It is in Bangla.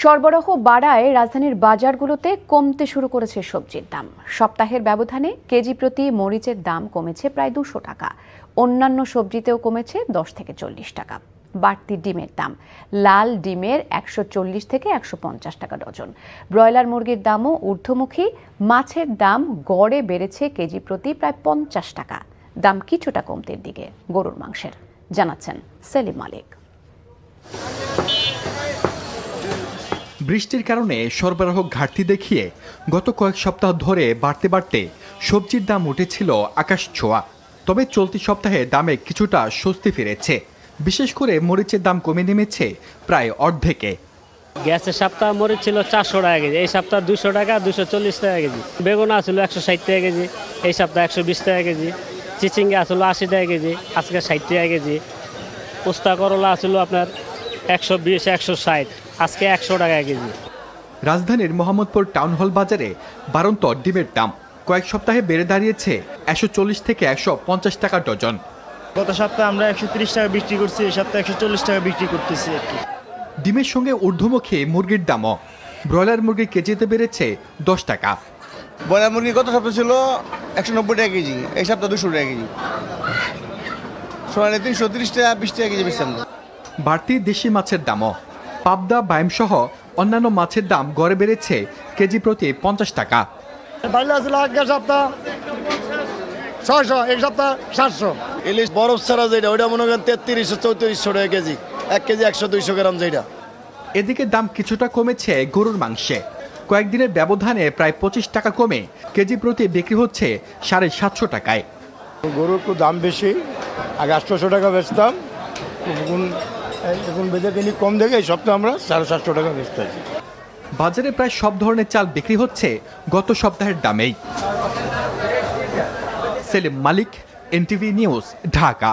সরবরাহ বাড়ায় রাজধানীর বাজারগুলোতে কমতে শুরু করেছে সবজির দাম। সপ্তাহের ব্যবধানে কেজি প্রতি মরিচের দাম কমেছে প্রায় 200 টাকা। অন্যান্য সবজিতেও কমেছে 10 থেকে 40 টাকা। বাড়তি ডিমের দাম, লাল ডিমের 140 থেকে 150 টাকা ডজন। ব্রয়লার মুরগির দামও ঊর্ধ্বমুখী। মাছের দাম গড়ে বেড়েছে কেজি প্রতি প্রায় 50 টাকা। দাম কিছুটা কমতির দিকে গরুর মাংসের, জানাচ্ছেন সেলিম মালিক। বৃষ্টির কারণে সরবরাহ ঘাটতি দেখিয়ে গত কয়েক সপ্তাহ ধরে বাড়তে বাড়তে সবজির দাম উঠেছিল আকাশ ছোঁয়া। তবে চলতি সপ্তাহে দামে কিছুটা স্বস্তি ফিরেছে। বিশেষ করে মরিচের দাম কমে নেমেছে প্রায় অর্ধেকে। গ্যাসের সপ্তাহ মরিচ ছিল 400 টাকা কেজি, এই সপ্তাহ 200 টাকা 240 টাকা কেজি। বেগুন আসলো 160 টাকা কেজি, এই সপ্তাহ 120 টাকা কেজি। চিচিঙ্গা আসলো 80 টাকা কেজি, আজকে 60 টাকা কেজি। পোস্তা করলা আসলো আপনার 120 160, আজকে 100 টাকা কেজি। রাজধানীর মোহাম্মদপুর টাউন হল বাজারে বাড়ন্ত ডিমের দাম কয়েক সপ্তাহে বেড়ে দাঁড়িয়েছে 140 থেকে 150 টাকা ডজন। গত সপ্তাহে আমরা 130 টাকা বিক্রি করছি, এই সপ্তাহে 140 টাকা বিক্রি করতেছি। ডিমের সঙ্গে ঊর্ধ্বমুখী মুরগির দামও। ব্রয়লার মুরগি কেজিতে বেড়েছে 10 টাকা। ব্রয়লার মুরগি গত সপ্তাহে ছিল 190 টাকা কেজি, এই সপ্তাহে 200 টাকা কেজি। সোনালি 330 টাকা 20 টাকা কেজি বেচছি আমরা। বাড়তি দেশি মাছের দামও। পাবদা, বাইম সহ অন্যান্য মাছের দাম গড়ে বেড়েছে কেজি প্রতি 50 টাকা। বাইলে ছিল আগের সপ্তাহ 600, এক সপ্তাহ 700। ইলিশ বরফ ছাড়া যেটা ওইটা মনে করেন 3300-3400 টাকা কেজি, 1 কেজি 100-200 গ্রাম যেটা। এদিকে দাম কিছুটা কমেছে গরুর মাংসে। কয়েকদিনের ব্যবধানে প্রায় 25 টাকা কমে কেজি প্রতি বিক্রি হচ্ছে 750 টাকায়। গরুর একটু দাম বেশি, আগে 800 টাকা বেচতাম, এখন বেঁধে কিনি কম দেখে এই সপ্তাহে আমরা 750 টাকা বেচতে আছি। বাজারে প্রায় সব ধরনের চাল বিক্রি হচ্ছে গত সপ্তাহের দামেই। সেলিম মালিক, এনটিভি নিউজ, ঢাকা।